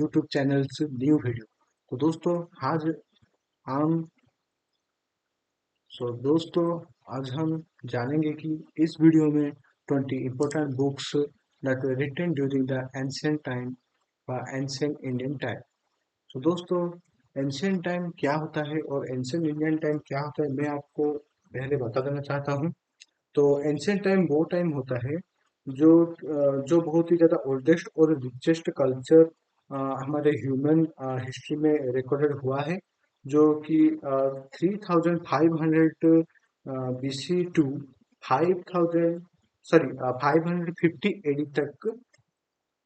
YouTube channel से new video. तो दोस्तों आज हम दोस्तों आज हम जानेंगे कि इस वीडियो में 20 important books that were written during the ancient time व ancient Indian time। तो दोस्तों एंशियंट टाइम क्या होता है और एंशियंट इंडियन टाइम क्या होता है मैं आपको पहले बता देना चाहता हूँ। तो एंशियंट टाइम वो टाइम होता है जो बहुत ही ज़्यादा ओल्डेस्ट और रिचेस्ट कल्चर हमारे ह्यूमन हिस्ट्री में रिकॉर्डेड हुआ है, जो कि 3500 BC टू 5000 सॉरी 550 एडी तक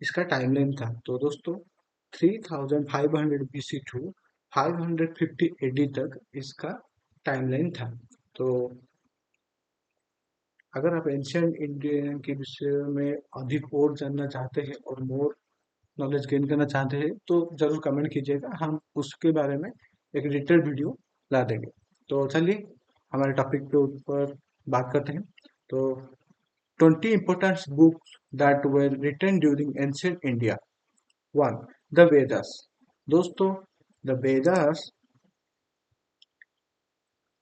इसका टाइमलाइन था। तो दोस्तों 3500 BC टू 550 एडी तक इसका टाइमलाइन था। तो अगर आप एंशियंट इंडियन के विषय में अधिक और जानना चाहते हैं और मोर नॉलेज गेन करना चाहते हैं तो जरूर कमेंट कीजिएगा, हम उसके बारे में एक डिटेल वीडियो ला देंगे। तो चलिए हमारे टॉपिक के ऊपर बात करते हैं। तो 20 important books that were written during ancient India. 1. The Vedas. दोस्तों the Vedas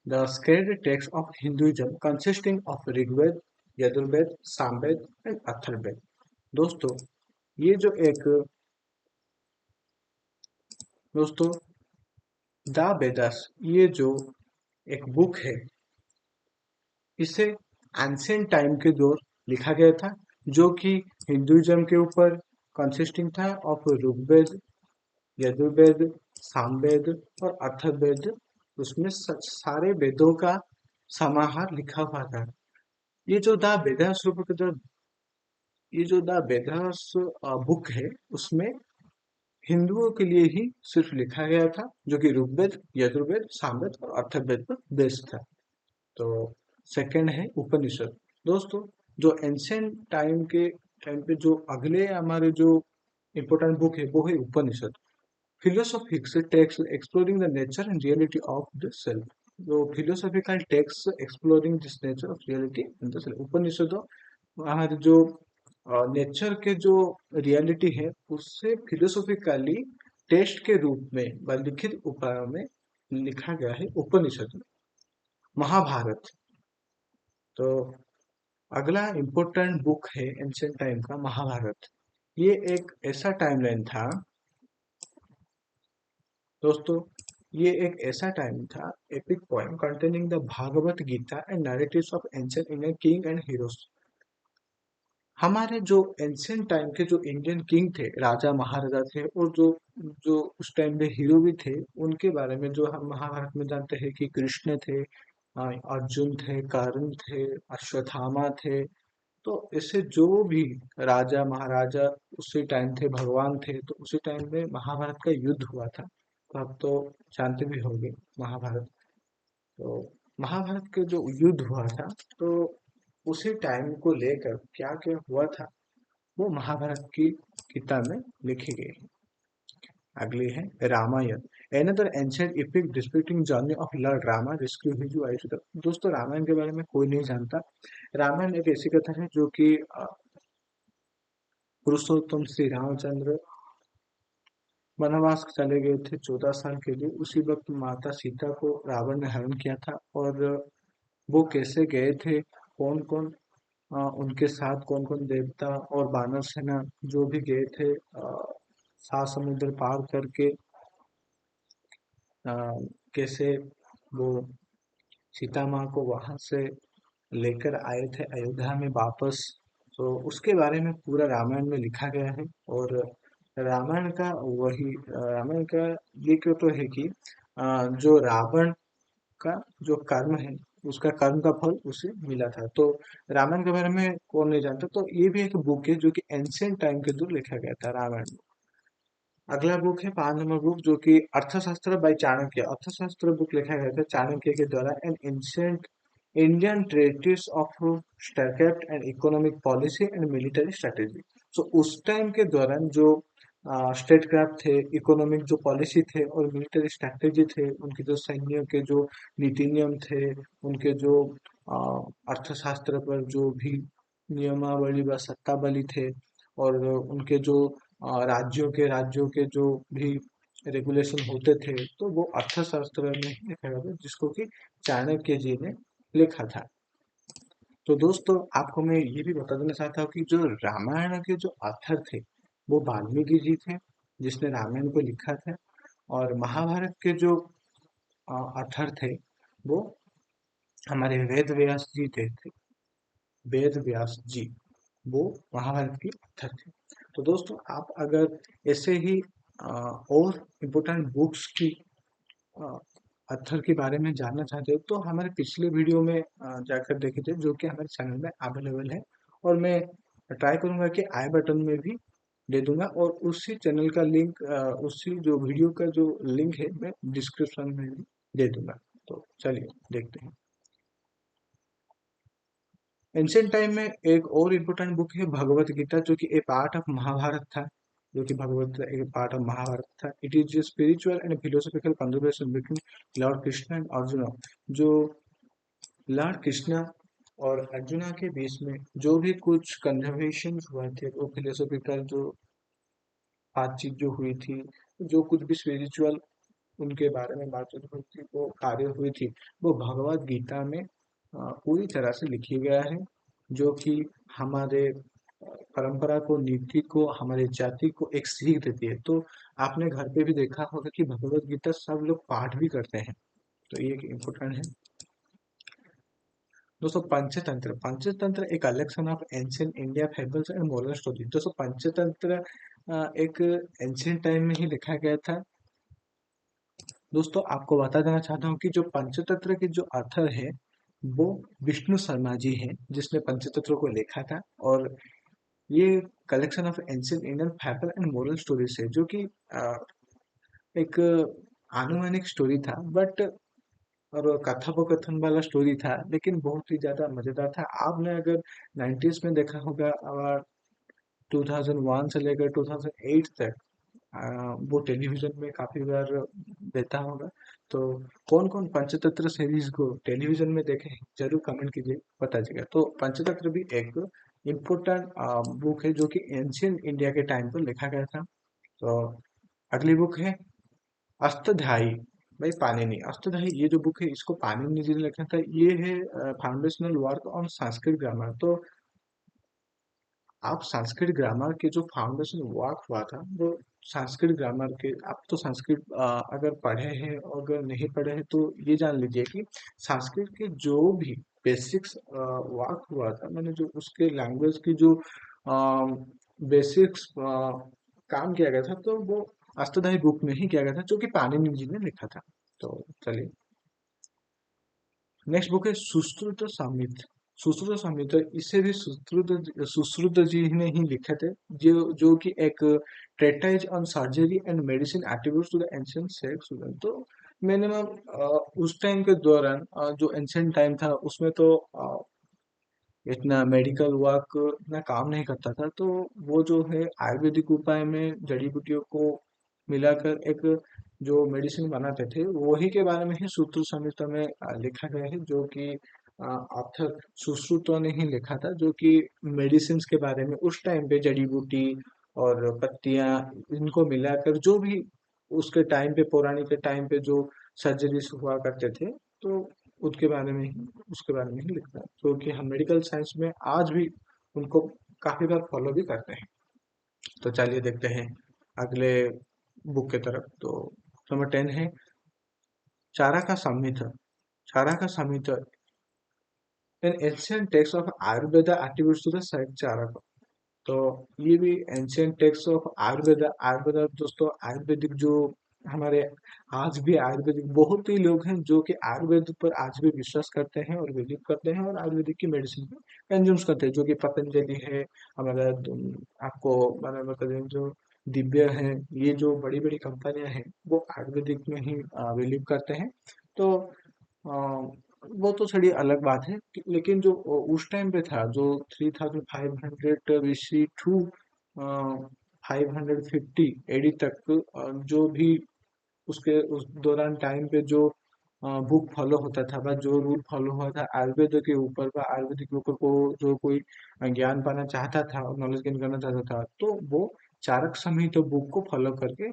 the sacred text of Hinduism consisting of Rigved, Yajurveda, Samaveda and Atharvaveda. दोस्तों ये जो एक दोस्तों द वेदास ये जो एक बुक है इसे एंशियंट टाइम के दौर लिखा गया था, जो कि हिंदुइज्म के ऊपर कंसिस्टिंग था ऑफ ऋग्वेद, यजुर्वेद, सामवेद और अथर्ववेद। उसमें सारे वेदों का समाहार लिखा हुआ था। ये जो द वेदास ये जो द वेदास बुक है उसमें हिंदुओं के लिए ही सिर्फ लिखा गया था, जो कि ऋग्वेद, यजुर्वेद, सामवेद और अथर्ववेद पर बेस्ड था। तो सेकंड है उपनिषद। दोस्तों जो एंशियंट टाइम पे जो अगले हमारे जो इम्पोर्टेंट बुक है वो है Upanishad. Philosophical text exploring the nature and reality of the self. जो philosophical text exploring this nature of reality in the self. Upanishad हमारे जो नेचर के जो रियलिटी है उससे फिलोसॉफिकली टेस्ट के रूप में व लिखित उपायों में लिखा गया है उपनिषद। महाभारत। तो अगला इम्पोर्टेंट बुक है एंशियंट टाइम का महाभारत। ये एक ऐसा टाइमलाइन था दोस्तों, ये एक ऐसा टाइम था epic poem containing the Bhagavad Gita and narratives of ancient Indian king and heroes. हमारे जो एंशियंट टाइम के जो इंडियन किंग थे, राजा महाराजा थे और जो जो उस टाइम में हीरो भी थे, उनके बारे में जो हम महाभारत में जानते हैं कि कृष्ण थे, अर्जुन थे, कर्ण थे, अश्वत्थामा थे। तो ऐसे जो भी राजा महाराजा उसी टाइम थे, भगवान थे, तो उसी टाइम में महाभारत का युद्ध हुआ था। तो आप तो जानते भी होंगे महाभारत। तो महाभारत के जो युद्ध हुआ था तो उसी टाइम को लेकर क्या क्या हुआ था वो महाभारत की किताब में लिखी गई है। अगली है Ramayana. Another ancient epic disputing journey of lord Rama rescue his wife. दोस्तों रामायण के बारे में कोई नहीं जानता। रामायण एक ऐसी कथा है जो कि पुरुषोत्तम श्री रामचंद्र वनवास चले गए थे 14 साल के लिए। उसी वक्त माता सीता को रावण ने हरण किया था और वो कैसे गए थे, कौन कौन उनके साथ कौन कौन देवता और वानर सेना जो भी गए थे 7 समुद्र पार करके अ, कैसे वो सीता माँ को वहां से लेकर आए थे अयोध्या में वापस। तो उसके बारे में पूरा रामायण में लिखा गया है। और रामायण का ये क्यों तो है कि जो रावण का जो कर्म है उसका कर्म का फल उसे मिला था। तो रामायण के बारे में कौन नहीं जानता। तो ये भी एक बुक है जो कि एंशियंट टाइम के दूर लिखा गया था रामायण। अगला बुक है 5 नंबर बुक जो कि अर्थशास्त्र बाय चाणक्य। अर्थशास्त्र बुक लिखा गया था चाणक्य के द्वारा। An ancient Indian treatise of statecraft and economic policy and military strategy. So उस टाइम के दौरान जो स्टेटक्राफ्ट थे, इकोनॉमिक जो पॉलिसी थे और मिलिट्री स्ट्रेटेजी थे, उनके जो सैन्य के जो नीति नियम थे, उनके जो अर्थशास्त्र पर जो भी नियमावली व सत्तावली थे और उनके जो राज्यों के जो भी रेगुलेशन होते थे, तो वो अर्थशास्त्र में ही लिखा गया था, जिसको कि चाणक्य जी ने लिखा था। तो दोस्तों, आपको मैं ये भी बता देना चाहता हूँ कि जो रामायण के जो ऑथर थे, वो वाल्मीकि जी थे, जिसने रामायण को लिखा था। और महाभारत के जो ऑथर थे, वो हमारे वेद व्यास जी थे। वेद व्यास जी, वो महाभारत के ऑथर थे। तो दोस्तों, आप अगर ऐसे ही और इम्पोर्टेंट बुक्स की ऑथर के बारे में जानना चाहते हो, तो हमारे पिछले वीडियो में जाकर देखे थे, जो कि हमारे चैनल में अवेलेबल है। और मैं ट्राई करूंगा कि आई बटन में भी दे दूंगा, और उसी चैनल का लिंक, उसी जो वीडियो का जो लिंक है, मैं डिस्क्रिप्शन में भी दे दूंगा। तो चलिए देखते हैं। एंशियंट टाइम में एक और इम्पोर्टेंट बुक है भगवत गीता, जो कि ए पार्ट ऑफ महाभारत था। जो कि भगवत गीता एक पार्ट ऑफ महाभारत था। It is spiritual and philosophical conversation between Lord Krishna and Arjun. जो लॉर्ड कृष्ण और अर्जुना के बीच में जो भी कुछ कन्वर्सेशन हुए थे, वो फिलोसॉफिकल जो बातचीत जो हुई थी, जो कुछ भी स्पिरिचुअल उनके बारे में बातचीत हुई थी, वो कार्य हुई थी, वो भगवत गीता में पूरी तरह से लिखी गया है। जो कि हमारे परंपरा को, नीति को, हमारे जाति को एक सीख देती है। तो आपने घर पे भी देखा होगा कि भगवत गीता सब लोग पाठ भी करते हैं। तो ये एक इम्पोर्टेंट है। दोस्तों, पंचतंत्र पंचतंत्र एक collection of ancient India fables and moral story. दोस्तों, पंचतंत्र एक एंशियंट टाइम में ही लिखा गया था। दोस्तों, आपको बता देना चाहता हूँ कि जो पंचतंत्र के जो ऑथर है, वो विष्णु शर्मा जी हैं, जिसने पंचतंत्र को लिखा था। और ये collection of ancient Indian fable and moral stories है, जो कि एक आनुमानिक स्टोरी था, बट और कथोपकथन वाला स्टोरी था, लेकिन बहुत ही ज्यादा मजेदार था। आपने अगर 90s में देखा होगा, और 2001 से लेकर 2008 तक वो टेलीविजन में काफी बार देता होगा। तो कौन कौन पंचतंत्र सीरीज को टेलीविजन में देखे हैं, जरूर कमेंट कीजिए, पता चलेगा। तो पंचतंत्र भी एक इम्पोर्टेंट बुक है, जो कि एंशियंट इंडिया के टाइम पर लिखा गया था। तो अगली बुक है अष्टध्यायी। भाई पाणिनि, अष्टध्यायी ये जो बुक है, इसको पाणिनि जी ने लिखा था। ये है foundational work on Sanskrit grammar. तो आप संस्कृत ग्रामर के जो फाउंडेशन वर्क हुआ था, वो संस्कृत ग्रामर के, आप तो संस्कृत अगर पढ़े हैं, और अगर नहीं पढ़े हैं, तो ये जान लीजिए कि संस्कृत के जो भी बेसिक्स वर्क हुआ था, मैंने जो उसके लैंग्वेज की जो बेसिक्स काम किया गया था, तो वो अष्टधाई बुक में ही किया गया था, जो कि पाणिनि जी ने लिखा था। तो चलिए, नेक्स्ट बुक है सुश्रुत संहिता। सुश्रुत संहिता, इसे भी सुश्रुत जी ने ही लिखे थे, जो कि एक treatise on surgery and medicine attributes to the ancient sects. तो मिनिमम उस टाइम के दौरान, जो एंशिएंट टाइम था, उसमें तो इतना मेडिकल वर्क इतना काम नहीं करता था। तो वो जो है आयुर्वेदिक उपाय में जड़ी बूटियों को मिलाकर एक जो मेडिसिन बनाते थे, वही के बारे में ही सूत्र संहिता में लिखा गया है, जो कि ऑथर सुश्रुतों ने ही लिखा था। जो कि मेडिसिन के बारे में उस टाइम पे जड़ी बूटी और पत्तियां, इनको मिलाकर जो भी उसके टाइम पे, पौराणिक के टाइम पे जो सर्जरीज हुआ करते थे, तो उसके बारे में ही लिखता है, जो कि हम मेडिकल साइंस में आज भी उनको काफी बार फॉलो भी करते हैं। तो चलिए देखते हैं अगले बुक की तरफ। तो नंबर 10 है Charaka Samhita. Charaka Samhita, an ancient text of Ayurveda attributes to the Charaka. तो ये भी ancient text of Ayurveda. Ayurveda दोस्तों, आयुर्वेदिक जो हमारे, आज भी आयुर्वेदिक बहुत ही लोग हैं जो कि आयुर्वेद पर आज भी विश्वास करते हैं और बिलीव करते हैं, और आयुर्वेदिक की मेडिसिन को कंज्यूम करते हैं, जो कि पतंजलि है हमारा। आपको मैंने बता दें, जो दिव्य है, ये जो बड़ी बड़ी कंपनियां हैं, वो आयुर्वेदिक में ही बिलीव करते हैं। तो वो तो थोड़ी अलग बात है, लेकिन जो उस टाइम पे था, जो 3500 बीसी टू 550 एडी तक, जो भी उसके उस दौरान टाइम पे जो बुक फॉलो होता था, বা जो रूल फॉलो हुआ था आयुर्वेद के ऊपर, বা आयुर्वेदिक के ऊपर को जो कोई ज्ञान पाना चाहता था और नॉलेज गेन करना चाहता था, तो वो चारक संहिता बुक को फॉलो करके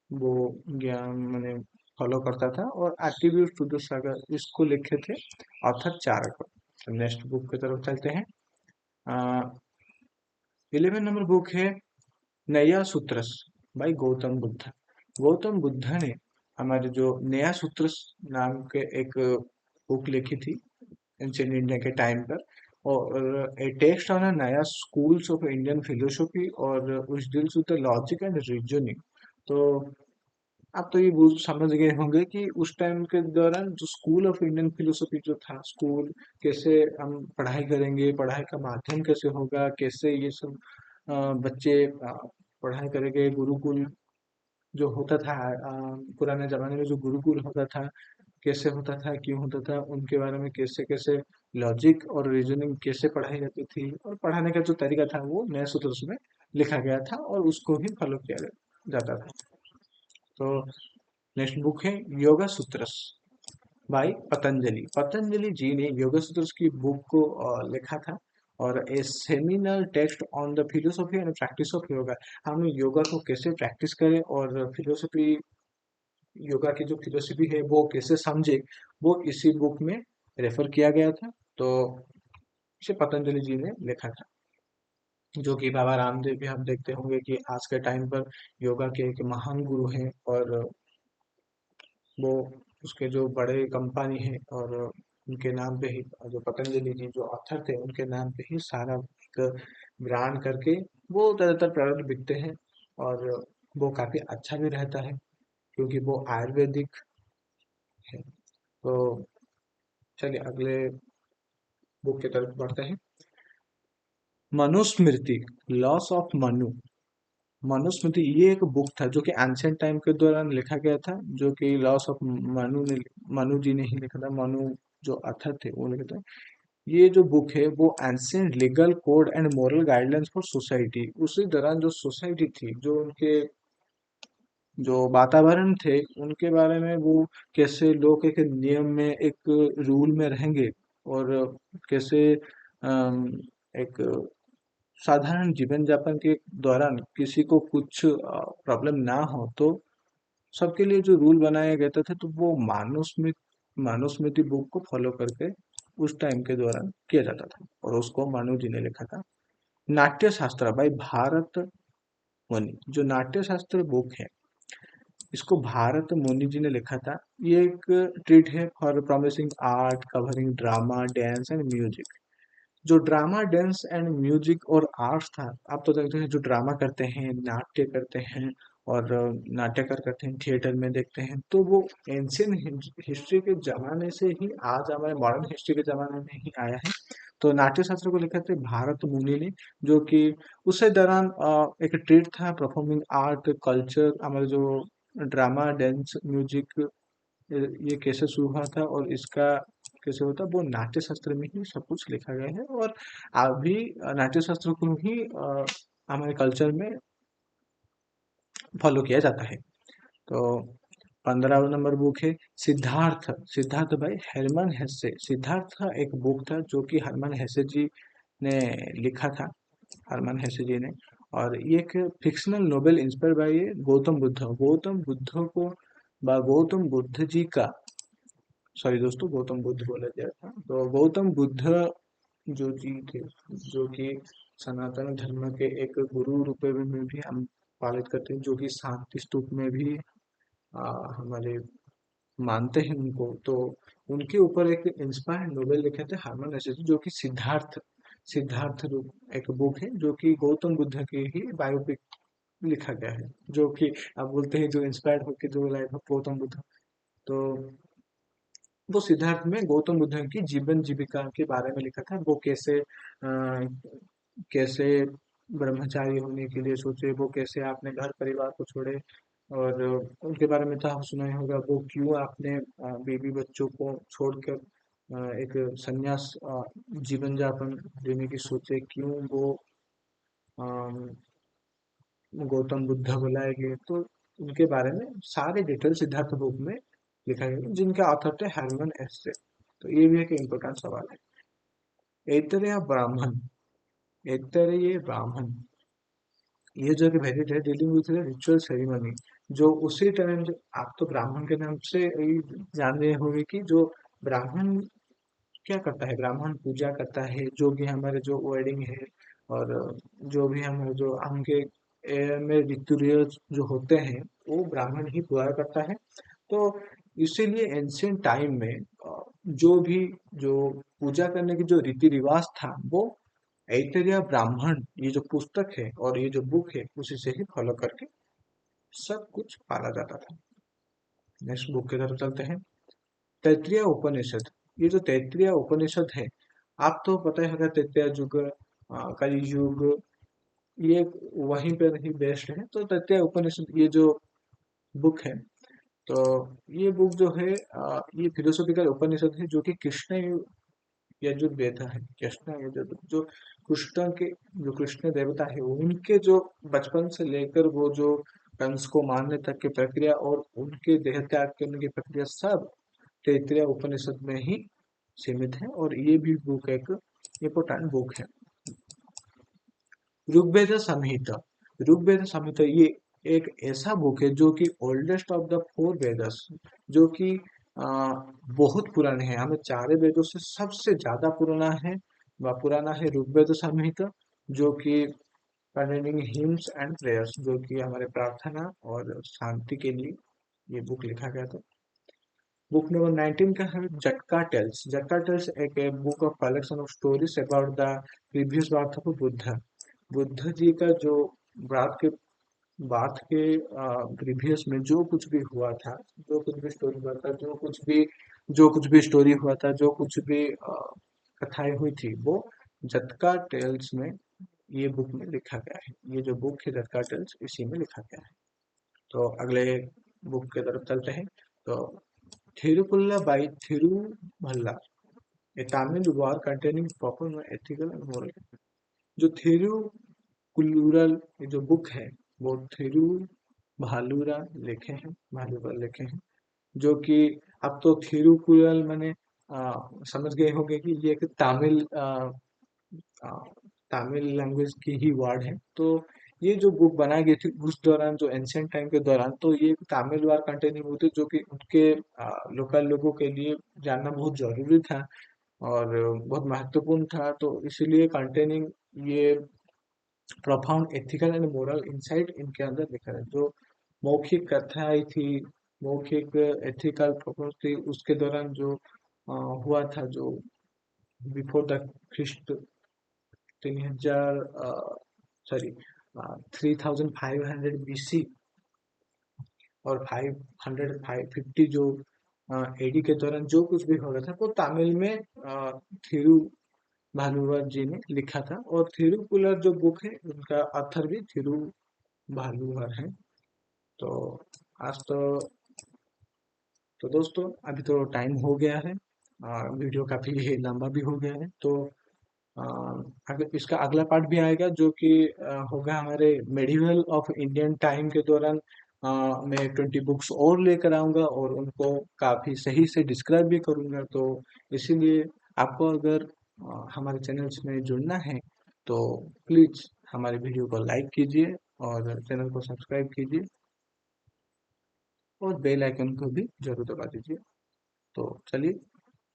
वो ज्ञान मैंने फॉलो करता था, और एट्रीब्यूट टू द सागर इसको लिखे थे ऑथर चारक। तो नेक्स्ट बुक की तरफ चलते हैं। 11 नंबर बुक है नया सूत्रस बाय गौतम बुद्ध। गौतम बुद्ध ने हमारे जो नया सूत्रस नाम के एक बुक लिखी थी एंशिएंट इंडिया के टाइम पर, और ए टेक्स्ट ऑन नया स्कूल्स ऑफ इंडियन फिलोसफी, और उस deals with the logic and reasoning. तो आप तो ये समझ गए होंगे कि उस टाइम के दौरान जो स्कूल ऑफ इंडियन फिलोसफी जो था, स्कूल कैसे हम पढ़ाई करेंगे, पढ़ाई का माध्यम कैसे होगा, कैसे ये सब बच्चे पढ़ाई करेंगे, गुरुकुल जो होता था पुराने जमाने में जो गुरुकुल होता था, कैसे होता था, क्यों होता था, उनके बारे में कैसे कैसे लॉजिक और रीजनिंग कैसे पढ़ाई जाती थी, और पढ़ाने का जो तरीका था वो नए सूत्र में लिखा गया था और उसको ही फॉलो किया जाता था। तो नेक्स्ट बुक है योगा सूत्रस बाय पतंजलि। पतंजलि जी ने योगा सूत्रस की बुक को लिखा था, और a seminal text on the philosophy and practice of yoga. हम योगा को कैसे प्रैक्टिस करें और फिलोसफी, योगा की जो फिलोसफी है वो कैसे समझे, वो इसी बुक में रेफर किया गया था। तो इसे पतंजलि जी ने लिखा था, जो कि बाबा रामदेव भी हम देखते होंगे कि आज के टाइम पर योगा के एक महान गुरु हैं, और वो उसके जो बड़े कंपनी है, और उनके नाम पे ही जो पतंजलि जी जो ऑथर थे उनके नाम पे ही सारा एक ब्रांड करके वो ज़्यादातर प्रोडक्ट बिकते हैं, और वो काफ़ी अच्छा भी रहता है क्योंकि वो आयुर्वेदिक है। तो चलिए अगले बुक की तरफ बढ़ते हैं। Manusmriti, laws of Manu. मनुस्मृति ये एक बुक था जो कि एंशिएंट टाइम के दौरान लिखा गया था, जो कि लॉस ऑफ मनु जी ने ही लिखा था, मनु जो अथर थे वो लिखे थे। ये जो बुक है वो ancient legal code and moral guidelines for society, उसी दौरान जो सोसाइटी थी, जो उनके जो वातावरण थे उनके बारे में, वो कैसे लोग एक नियम में एक रूल में रहेंगे, और कैसे एक साधारण जीवन यापन के दौरान किसी को कुछ प्रॉब्लम ना हो, तो सबके लिए जो रूल बनाया गया था तो वो मानुस्मृति बुक को फॉलो करके उस टाइम के दौरान किया जाता था, और उसको मानु जी ने लिखा था। नाट्य शास्त्र भाई भारत मुनि, जो नाट्य शास्त्र बुक है इसको भारत मुनि जी ने लिखा था। ये एक ट्रीट है for promising art covering drama dance and music. जो ड्रामा डांस एंड म्यूजिक और आर्ट्स था, आप तो देखते हैं जो ड्रामा करते हैं, नाट्य करते हैं, और नाट्यकार करते हैं, थिएटर में देखते हैं, तो वो एंशियंट हिस्ट्री के जमाने से ही आज हमारे मॉडर्न हिस्ट्री के जमाने में ही आया है। तो नाट्य शास्त्र को लिखा था भारत मुनि ने, जो कि उसी दौरान एक ट्रीट था परफॉर्मिंग आर्ट कल्चर, हमारे जो ड्रामा डांस म्यूजिक ये कैसे शुरू हुआ था और इसका कैसे होता, वो नाट्य शास्त्र में ही सब कुछ लिखा गया है, और अभी नाट्य शास्त्र को ही हमारे कल्चर में फॉलो किया जाता है। तो 15 नंबर बुक है सिद्धार्थ। सिद्धार्थ भाई हरमन हेसे। सिद्धार्थ का एक बुक था जो कि हरमन हेसे जी ने लिखा था, हरमन हेसे जी ने, और ये एक fictional novel inspire by Gautam Buddha. Gautam Buddha को गौतम बुद्ध जी का, सॉरी दोस्तों गौतम बुद्ध बोला गया था, तो गौतम बुद्ध जो जी थे, जो कि सनातन धर्म के एक गुरु रूप में भी हम पालित करते हैं, जो कि शांति स्तूप में भी हमारे मानते हैं उनको। तो उनके ऊपर एक इंस्पायर्ड नोवेल लिखे थे हार्मन हेसे, जो कि सिद्धार्थ, सिद्धार्थ एक बुक है जो कि गौतम बुद्ध की ही बायोपिक लिखा गया है, जो कि आप बोलते हैं जो इंस्पायर्ड होकर जो लाइफ ऑफ गौतम बुद्ध। तो वो सिद्धार्थ में गौतम बुद्ध की जीवन जीविका के बारे में लिखा था, वो कैसे ब्रह्मचारी होने के लिए सोचे, वो कैसे आपने घर परिवार को छोड़े, और उनके बारे में तो आप सुना ही होगा, वो क्यों आपने बीवी बच्चों को छोड़कर एक संन्यास जीवन यापन जीने की सोचे, क्यों वो अम, गौतम बुद्ध बुलाए गए। तो उनके बारे में सारे डिटेल सिद्धार्थ बुक में लिखा गया, जिनका ऑथर थे हरमन एस्से। तो ये भी एक इम्पोर्टेंट सवाल है। ऐतरेय ब्राह्मण, ऐतरेय ब्राह्मण ये जो कि वेरिड है डीलिंग विथ रिचुअल सेरेमनी, जो उसी टाइम जो आप तो ब्राह्मण के नाम से ही जान रहे होंगे कि जो ब्राह्मण क्या करता है, ब्राह्मण पूजा करता है, जो भी हमारे जो वेडिंग है और जो भी हमारे जो आगे में रीति रिवाज जो होते हैं वो ब्राह्मण ही पूरा करता है। तो इसीलिए एंशियंट टाइम में जो भी जो पूजा करने की जो रीति रिवाज था वो ऐतरेय ब्राह्मण ये जो पुस्तक है और ये जो बुक है उसी से ही फॉलो करके सब कुछ पाला जाता था। नेक्स्ट बुक की तरफ चलते हैं। तैत्तिरीय उपनिषद। ये जो तैत्तिरीय उपनिषद है, आप तो पता ही होगा तैत्तिरीय युग, कलि युग, ये वहीं पर ही बेस्ड है। तो तैत्तिरीय उपनिषद ये जो बुक है, तो ये बुक जो है ये फिलोसॉफिकल उपनिषद है जो कि कृष्ण यजुर्वेद है। कृष्ण यजुर्वेद जो कृष्ण के जो कृष्ण देवता है उनके जो बचपन से लेकर वो जो कंस को मारने तक की प्रक्रिया और उनके देह त्याग करने की प्रक्रिया सब तैत्तिरीय उपनिषद में ही सीमित है। और ये भी बुक एक इम्पोर्टेंट बुक है। ऋग्वेद संहिता। ऋग्वेद संहिता ये एक ऐसा बुक है जो कि oldest of the four Vedas, जो कि अ, बहुत पुराने हैं। हमें चारे वेदों से सबसे ज्यादा पुराना है व पुराना है ऋग्वेद संहिता, जो कि कंटेनिंग हिम्स एंड प्रेयर्स, जो कि हमारे प्रार्थना और शांति के लिए ये बुक लिखा गया था। बुक नंबर 19 का है जटका टेल्स। जटका टेल्स एक book of collection of stories about the previous birth of Buddha. Buddha ji का जो बात के बात के प्रीवियस में जो कुछ भी हुआ था, जो कुछ भी स्टोरी हुआ था, जो कुछ भी स्टोरी हुआ था, जो कुछ भी कथाएं हुई थी, वो जटका टेल्स में ये बुक में लिखा गया है। ये जो बुक है जटका टेल्स इसी में लिखा गया है। तो अगले बुक की तरफ चलते हैं। तो थिरुकुल्ला थिरुमल्ला, a Tamil war containing proper ethical and moral। जो थिरुकुल्लुरल ये जो बुक है वो थिरु भालुरा लिखे हैं, भालुरा लिखे हैं, जो कि अब तो थिरुकुरल मैंने समझ गए होंगे कि ये एक आ, तमिल लैंग्वेज की ही वर्ड है। तो ये जो बुक बनाई गई थी उस दौरान, जो एंशियंट टाइम के दौरान, तो ये तमिल वर्ड कंटेनिंग होती जो कि उनके लोकल लोगों के लिए जानना बहुत जरूरी था और बहुत महत्वपूर्ण था। तो इसीलिए कंटेनिंग ये profound ethical and moral insight इनके अंदर लिखा है। जो मौखिक कथाएं थी, मौखिक एथिकल प्रोपोज थी उसके दौरान जो हुआ था, जो before the Christ 3000 sorry 3500 BC और 550 जो एडी के दौरान जो कुछ भी हो रहा था वो तमिल में थिरु भालुवर जी ने लिखा था। और थिरुकुलर जो बुक है उनका ऑथर भी थिरु भालुवर है। तो आज तो दोस्तों अभी तो टाइम हो गया है, वीडियो काफी लंबा भी हो गया है। तो अ, अगर इसका अगला पार्ट भी आएगा जो कि होगा हमारे मेडिवल ऑफ इंडियन टाइम के दौरान। मैं 20 बुक्स और लेकर आऊंगा और उनको काफी सही से डिस्क्राइब भी करूंगा। तो इसीलिए आपको अगर हमारे चैनल्स में जुड़ना है तो प्लीज हमारे वीडियो को लाइक कीजिए और चैनल को सब्सक्राइब कीजिए और बेल आइकन को भी जरूर दबा दीजिए। तो चलिए,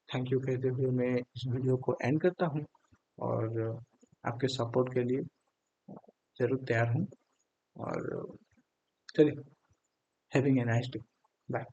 थैंक यू कहते हुए मैं इस वीडियो को एंड करता हूँ और आपके सपोर्ट के लिए जरूर तैयार हूँ। और चलिए, having a nice day, bye.